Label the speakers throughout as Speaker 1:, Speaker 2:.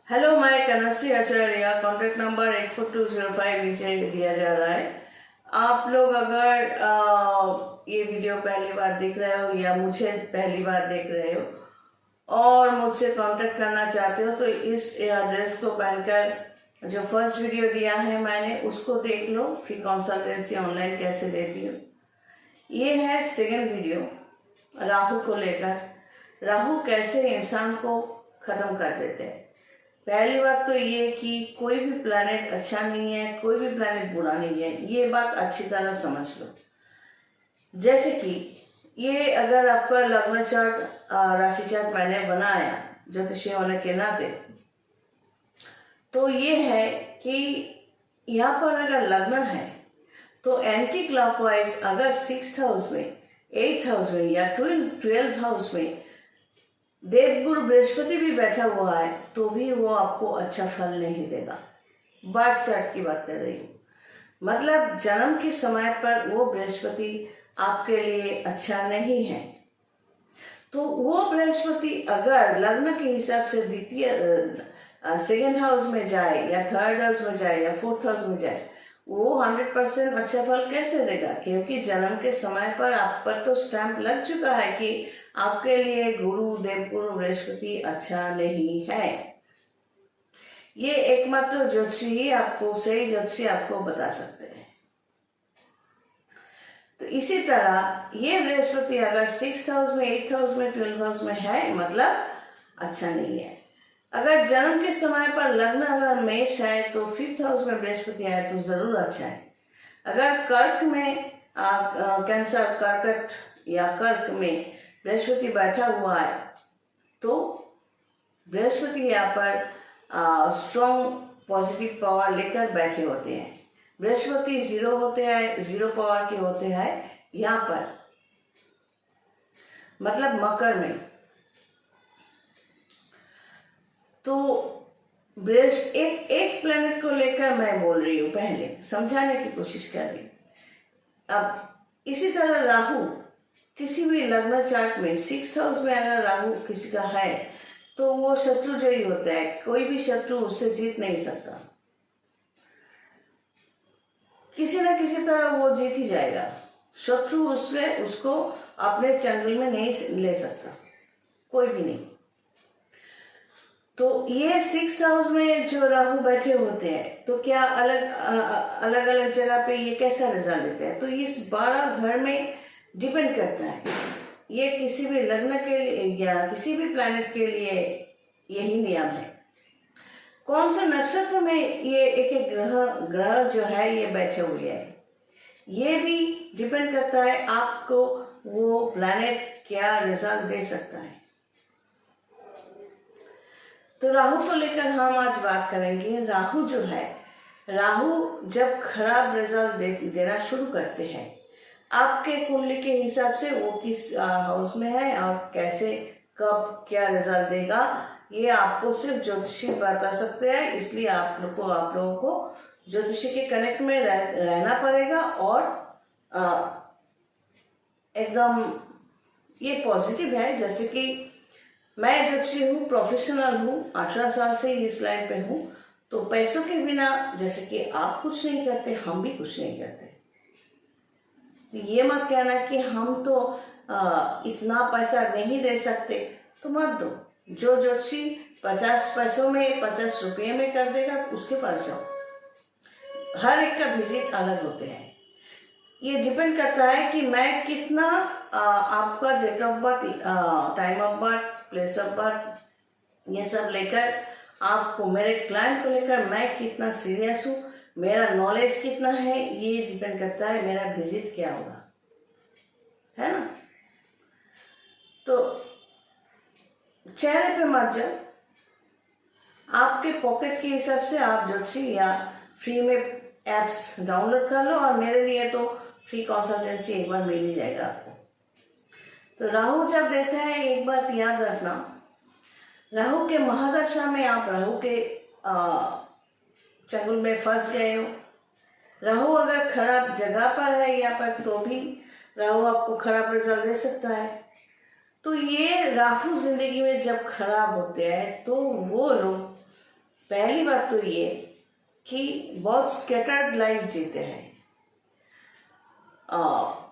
Speaker 1: Hello, मैं कनश्री आचार्य। Contact number 84205 नीचे दिया जा रहा है। आप लोग अगर ये वीडियो पहली बार देख रहे हो या मुझे पहली बार देख रहे हो और मुझसे कांटेक्ट करना चाहते हो तो इस एड्रेस को पहनकर जो फर्स्ट वीडियो दिया है मैंने उसको देख लो। फ्री कंसल्टेंसी ऑनलाइन कैसे देती हूँ। ये है सेकंड वीडियो राहु को लेकर। राहु कैसे इंसान को ख़त्म कर देते हैं। पहली बात तो ये कि कोई भी प्लैनेट अच्छा नहीं है, कोई भी प्लैनेट बुरा नहीं है, ये बात अच्छी तरह समझ लो। जैसे कि ये अगर आपका लग्न चार्ट, राशि चार्ट मैंने बनाया ज्योतिषी होने के नाते, तो ये है कि यहाँ पर अगर लग्न है तो एंटी क्लॉकवाइज अगर 6th हाउस में, 8th हाउस में या 12th हाउस में देवगुरु बृहस्पति भी बैठा हुआ है तो भी वो आपको अच्छा फल नहीं देगा। बर्थ चार्ट की बात कर रही हूँ, मतलब जन्म के समय पर वो बृहस्पति आपके लिए अच्छा नहीं है। तो वो बृहस्पति अगर लग्न के हिसाब से द्वितीय सेकेंड हाउस में जाए या थर्ड हाउस में जाए या फोर्थ हाउस में जाए, वो 100% अच्छा फल कैसे देगा? क्योंकि जन्म के समय पर आप पर तो स्टैंप लग चुका है कि आपके लिए गुरु देवगुरु बृहस्पति अच्छा नहीं है। ये एकमात्र ज्योतिषी ही आपको, सही ज्योतिषी आपको बता सकते हैं। तो इसी तरह ये बृहस्पति अगर 6th हाउस में, 8th हाउस में, 12th हाउस में है मतलब अच्छा नहीं है। अगर जन्म के समय पर लग्न अगर मेष है तो 5th हाउस में बृहस्पति आए तो जरूर अच्छा है। अगर कर्क में कैंसर, कर्कट या कर्क में बृहस्पति बैठा हुआ है तो बृहस्पति यहाँ पर स्ट्रॉन्ग पॉजिटिव पावर लेकर बैठे होते हैं। बृहस्पति 0 होते हैं, 0 पावर के होते हैं यहाँ पर, मतलब मकर में। तो एक प्लेनेट को लेकर मैं बोल रही हूँ, पहले समझाने की कोशिश कर रही हूँ। अब इसी तरह राहु किसी भी लग्न चार्ट में 6th हाउस में अगर राहु किसी का है तो वो शत्रुजयी होता है, कोई भी शत्रु उससे जीत नहीं सकता। किसी न किसी तरह वो जीत ही जाएगा। शत्रु उसको अपने चंगुल में नहीं ले सकता, कोई भी नहीं। तो ये 6th हाउस में जो राहु बैठे होते हैं तो क्या अलग अलग जगह पे ये कैसा रिजल्ट देते हैं? तो इस 12 घर में डिपेंड करता है। ये किसी भी लग्न के लिए या किसी भी प्लैनेट के लिए यही नियम है। कौन से नक्षत्र में ये एक ग्रह जो है ये बैठे हुए हैं, ये भी डिपेंड करता है आपको वो प्लैनेट क्या रिजल्ट दे सकता है। तो राहु को लेकर हम आज बात करेंगे। राहु जो है, राहु जब खराब रिजल्ट देना शुरू करते हैं, आपके कुंडली के हिसाब से वो किस हाउस में है और कैसे कब क्या रिजल्ट देगा, ये आपको सिर्फ ज्योतिषी बता सकते हैं। इसलिए आप लोगों को ज्योतिषी के कनेक्ट में रहना पड़ेगा और एकदम ये पॉजिटिव है। जैसे कि मैं ज्योतिषी हूँ, प्रोफेशनल हूँ, 18 साल से इस लाइन पे हूँ। तो पैसों के बिना जैसे कि आप कुछ नहीं करते, हम भी कुछ नहीं करते। तो ये मत कहना कि हम तो इतना पैसा नहीं दे सकते, तो मत दो। जो ज्योतिषी 50 पैसों में, 50 रुपये में कर देगा उसके पास जाओ। हर एक का विजिट अलग होते हैं। ये डिपेंड करता है कि मैं कितना आपका date of birth, time of birth, place of birth, ये सब लेकर आपको, मेरे क्लाइंट को लेकर मैं कितना सीरियस हूँ, मेरा नॉलेज कितना है, ये डिपेंड करता है मेरा विजिट क्या होगा, है ना। तो चेहरे पे मत जाओ, आपके पॉकेट के हिसाब से आप ज्योतिषी या फ्री में एप्स डाउनलोड कर लो और मेरे लिए तो फ्री कंसल्टेंसी एक बार मिल ही जाएगा आपको। तो राहु जब देते हैं, एक बात याद रखना, राहु के महादशा में आप राहु के चंगुल में फंस गए हो। राहु अगर खराब जगह पर है यहाँ पर तो भी राहु आपको खराब रिजल्ट दे सकता है। तो ये राहु जिंदगी में जब खराब होते हैं तो वो लोग पहली बात तो ये कि बहुत स्कैटर्ड लाइफ जीते हैं,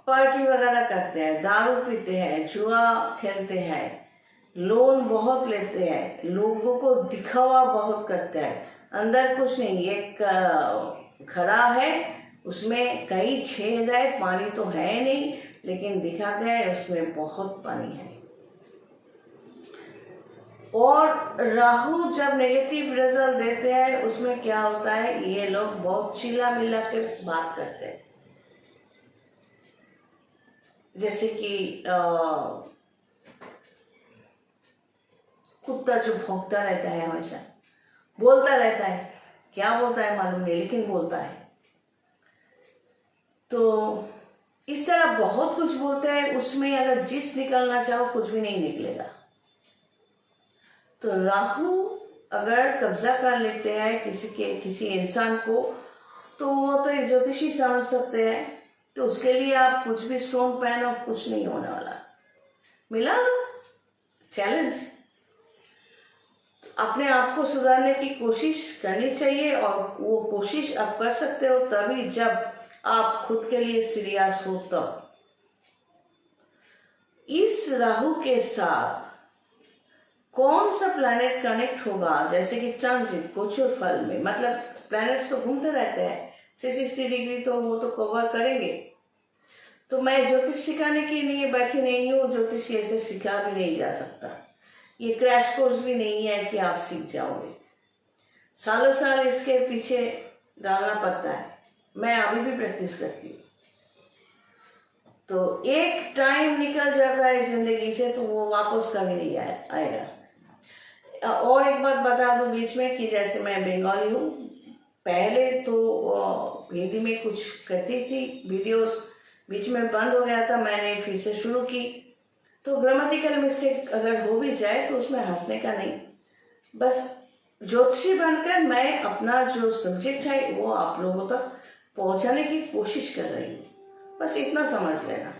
Speaker 1: पार्टी वगैरह करते हैं, दारू पीते हैं, जुआ खेलते हैं, लोन बहुत लेते हैं, लोगों को दिखावा बहुत करते हैं, अंदर कुछ नहीं, एक घड़ा है उसमें कई छेद है, पानी तो है नहीं लेकिन दिखाते हैं उसमें बहुत पानी है। और राहु जब नेगेटिव रिजल्ट देते हैं उसमें क्या होता है, ये लोग बहुत चिल्ला मिला के बात करते हैं, जैसे कि कुत्ता जो भौंकता रहता है, हमेशा बोलता रहता है, क्या बोलता है मालूम नहीं लेकिन बोलता है। तो इस तरह बहुत कुछ बोलते हैं, उसमें अगर जिस निकलना चाहो कुछ भी नहीं निकलेगा। तो राहु अगर कब्जा कर लेते हैं किसी इंसान को, तो वो तो एक ज्योतिषी समझ सकते हैं, तो उसके लिए आप कुछ भी स्टोन पहनो, कुछ नहीं होने वाला। मिला चैलेंज, अपने आप को सुधारने की कोशिश करनी चाहिए, और वो कोशिश आप कर सकते हो तभी जब आप खुद के लिए सीरियस हो तब। इस राहु के साथ कौन सा प्लैनेट कनेक्ट होगा, जैसे कि ट्रांजिट गोचर फल में, मतलब प्लैनेट्स तो घूमते रहते हैं 360 डिग्री, तो वो तो कवर करेंगे। तो मैं ज्योतिष सिखाने के लिए बैठी नहीं हूँ, ज्योतिष ऐसे सिखा भी नहीं जा सकता, ये क्रैश कोर्स भी नहीं है कि आप सीख जाओगे, सालों साल इसके पीछे डालना पड़ता है। मैं अभी भी प्रैक्टिस करती हूँ। तो एक टाइम निकल जाता है जिंदगी से तो वो वापस कभी नहीं आएगा। और एक बात बता दूं बीच में कि जैसे मैं बंगाली हूँ, पहले तो हिंदी में कुछ करती थी वीडियोस, बीच में बंद हो गया था, मैंने फिर से शुरू की। तो ग्रामेटिकल मिस्टेक अगर हो भी जाए तो उसमें हंसने का नहीं, बस ज्योतिषी बनकर मैं अपना जो सब्जेक्ट है वो आप लोगों तक पहुंचाने की कोशिश कर रही हूँ, बस इतना समझ लेना।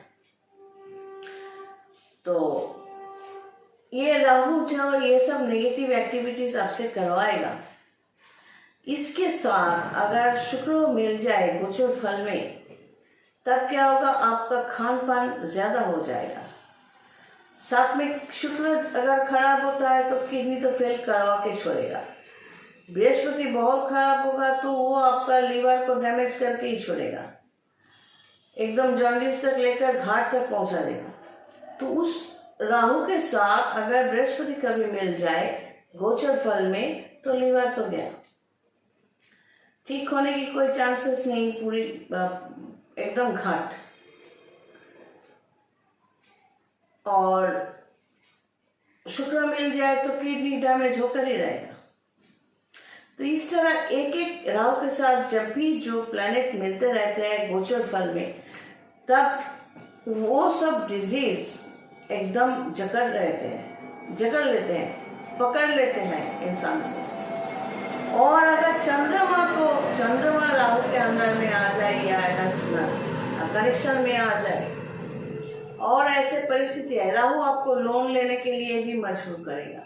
Speaker 1: तो ये राहु जो ये सब नेगेटिव एक्टिविटीज आपसे करवाएगा, इसके साथ अगर शुक्र मिल जाए गोचर फल में, तब क्या होगा, आपका खान पान ज्यादा हो जाएगा। साथ में शुक्र अगर खराब होता है तो किडनी तो फेल करवा के छोड़ेगा। बृहस्पति बहुत खराब होगा तो वो आपका लीवर को डैमेज करके ही छोड़ेगा, एकदम जॉन्डिस तक लेकर घाट तक पहुंचा देगा। तो उस राहु के साथ अगर बृहस्पति कभी मिल जाए गोचर फल में, तो लीवर तो गया, ठीक होने की कोई चांसेस नहीं, पूरी एकदम घाट। और शुक्र मिल जाए तो किडनी डैमेज होकर ही रहेगा। तो इस तरह एक एक राहु के साथ जब भी जो प्लैनेट मिलते रहते हैं गोचर फल में, तब वो सब डिजीज एकदम जकड़ लेते हैं, पकड़ लेते हैं इंसान को। और अगर चंद्रमा राहु के अंदर में आ जाए या कनेक्शन में आ जाए, और ऐसे परिस्थिति है, राहु आपको लोन लेने के लिए भी मजबूर करेगा,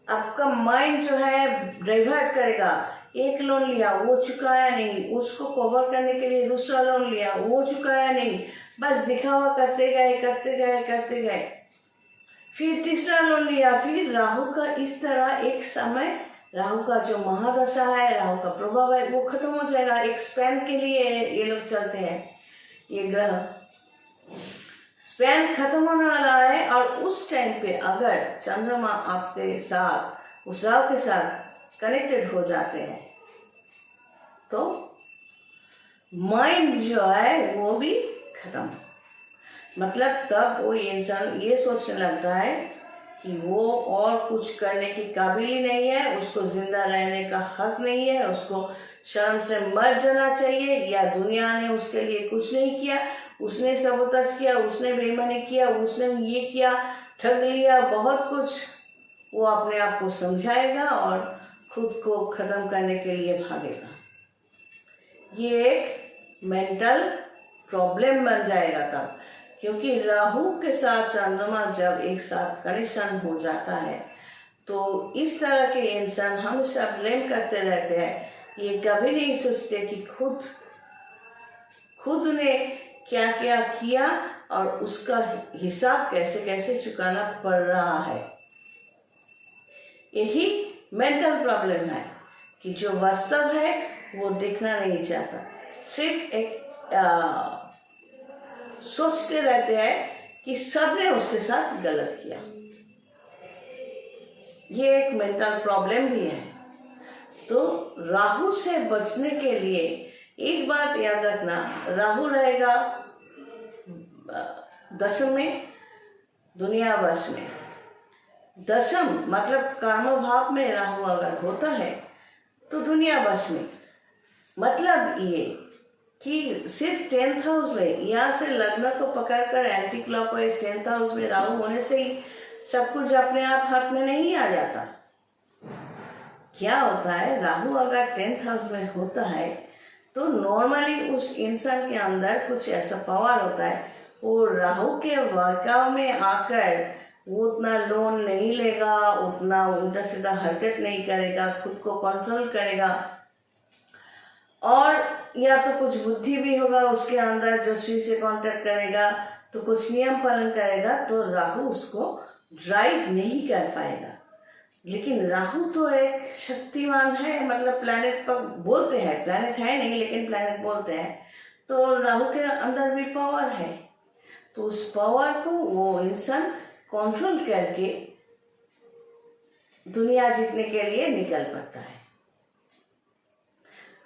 Speaker 1: आपका माइंड जो है डाइवर्ट करेगा। एक लोन लिया वो चुकाया नहीं, उसको कवर करने के लिए दूसरा लोन लिया वो चुकाया नहीं, बस दिखावा करते गए, फिर तीसरा लोन लिया। फिर राहु का इस तरह एक समय, राहु का जो महादशा है, राहु का प्रभाव है, वो खत्म हो जाएगा। एक स्पैन के लिए ये लोग चलते हैं, ये ग्रह स्पैन खत्म होने वाला है। और उस टाइम पे अगर चंद्रमा आपके साथ, उस राहु के साथ कनेक्टेड हो जाते हैं, तो माइंड जो है वो भी खत्म, मतलब तब वो इंसान ये सोचने लगता है कि वो और कुछ करने की काबिल ही नहीं है, उसको जिंदा रहने का हक नहीं है, उसको शर्म से मर जाना चाहिए, या दुनिया ने उसके लिए कुछ नहीं किया, उसने सबोताज किया, उसने बेईमानी किया, उसने ये किया, ठग लिया, बहुत कुछ वो अपने आप को समझाएगा और खुद को खत्म करने के लिए भागेगा। ये एक मेंटल प्रॉब्लम बन जाएगा तब, क्योंकि राहु के साथ चंद्रमा जब एक साथ कनेक्शन हो जाता है तो इस तरह के इंसान हमेशा ब्लेम करते रहते हैं, ये कभी नहीं सोचते कि खुद ने क्या क्या किया और उसका हिसाब कैसे कैसे चुकाना पड़ रहा है। यही मेंटल प्रॉब्लम है कि जो वास्तव है वो देखना नहीं चाहता, सिर्फ एक सोचते रहते हैं कि सबने उसके साथ गलत किया। ये एक मेंटल प्रॉब्लम भी है। तो राहु से बचने के लिए एक बात याद रखना, राहु रहेगा दशम में, दुनिया वश में। दशम मतलब कर्म भाव में राहु अगर होता है तो दुनिया वश में, मतलब ये कि सिर्फ 10th हाउस में, यहाँ से लग्न को पकड़कर एंटी क्लॉकवाइज 10th हाउस में राहु होने से ही सब कुछ अपने आप हाथ में नहीं आ जाता। क्या होता है, राहु अगर 10th हाउस में होता है तो नॉर्मली उस इंसान के अंदर कुछ ऐसा पावर होता है, वो राहु के वर्काव में आकर वो उतना लोन नहीं लेगा, उतना उल्टा सीधा हरकत नहीं करेगा, खुद को कंट्रोल करेगा, और या तो कुछ बुद्धि भी होगा उसके अंदर जो चीज से कांटेक्ट करेगा, तो कुछ नियम पालन करेगा, तो राहु उसको ड्राइव नहीं कर पाएगा। लेकिन राहु तो एक शक्तिमान है, मतलब प्लैनेट पर बोलते हैं, प्लैनेट है नहीं लेकिन प्लैनेट बोलते हैं, तो राहु के अंदर भी पावर है। तो उस पावर को वो इंसान कंट्रोल करके दुनिया जीतने के लिए निकल पड़ता है,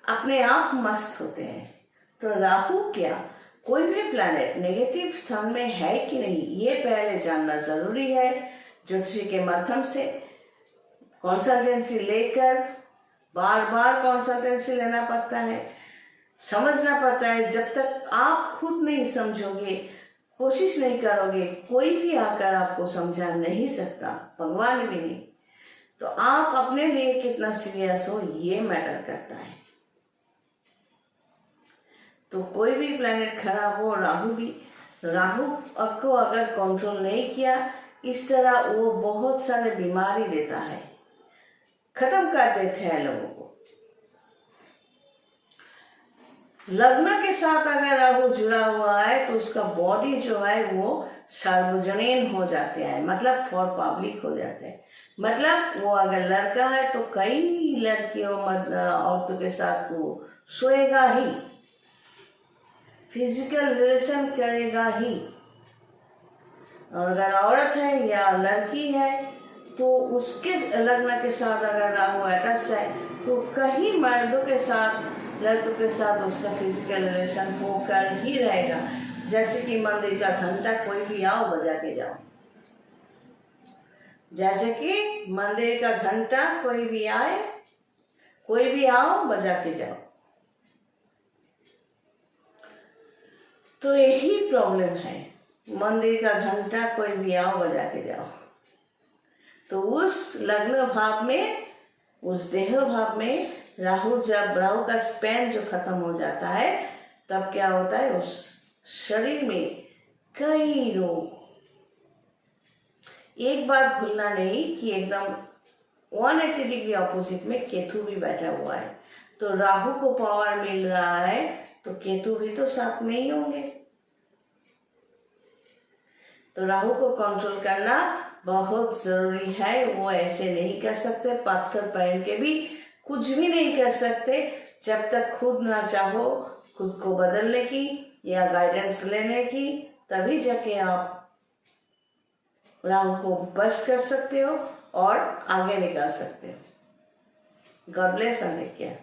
Speaker 1: अपने आप मस्त होते हैं। तो राहु क्या कोई भी प्लैनेट नेगेटिव स्थान में है कि नहीं, ये पहले जानना जरूरी है। ज्योतिषी के माध्यम से कंसल्टेंसी लेकर, बार बार कंसल्टेंसी लेना पड़ता है, समझना पड़ता है। जब तक आप खुद नहीं समझोगे, कोशिश नहीं करोगे, कोई भी आकर आपको समझा नहीं सकता, भगवान भी नहीं। तो आप अपने लिए कितना सीरियस हो ये मैटर करता है। तो कोई भी प्लैनेट खराब हो, राहु भी, राहु को अगर कंट्रोल नहीं किया, इस तरह वो बहुत सारे बीमारी देता है, खत्म कर देते हैं लोगों को। लग्न के साथ अगर राहु जुड़ा हुआ है तो उसका बॉडी जो है वो सार्वजनीन हो जाते हैं, मतलब फॉर पब्लिक हो जाते हैं। मतलब वो अगर लड़का है तो कई लड़कियों औरतों के साथ वो सोएगा ही, फिजिकल रिलेशन करेगा ही। और अगर औरत है या लड़की है तो उसके लग्न के साथ अगर राहु अटैच्ड है तो कई मर्दों के साथ, लड़कों के साथ उसका फिजिकल रिलेशन होकर ही रहेगा। जैसे कि मंदिर का घंटा कोई भी आओ बजा के जाओ, जैसे कि मंदिर का घंटा कोई भी आए, कोई भी आओ बजा के जाओ। तो यही प्रॉब्लम है, मंदिर का घंटा कोई भी आओ बजा के जाओ। तो उस लग्न भाव में, उस देह भाव में राहु, जब राहु का स्पैन जो खत्म हो जाता है तब क्या होता है, उस शरीर में कई रोग। एक बात भूलना नहीं कि एकदम 180 डिग्री ऑपोजिट में केतु भी बैठा हुआ है। तो राहु को पावर मिल रहा है तो केतु भी तो साथ में ही होंगे। तो राहु को कंट्रोल करना बहुत जरूरी है। वो ऐसे नहीं कर सकते, पत्थर पहन के भी कुछ भी नहीं कर सकते जब तक खुद ना चाहो खुद को बदलने की या गाइडेंस लेने की, तभी जाके आप राहु को बच कर सकते हो और आगे निकाल सकते हो। God bless and take care.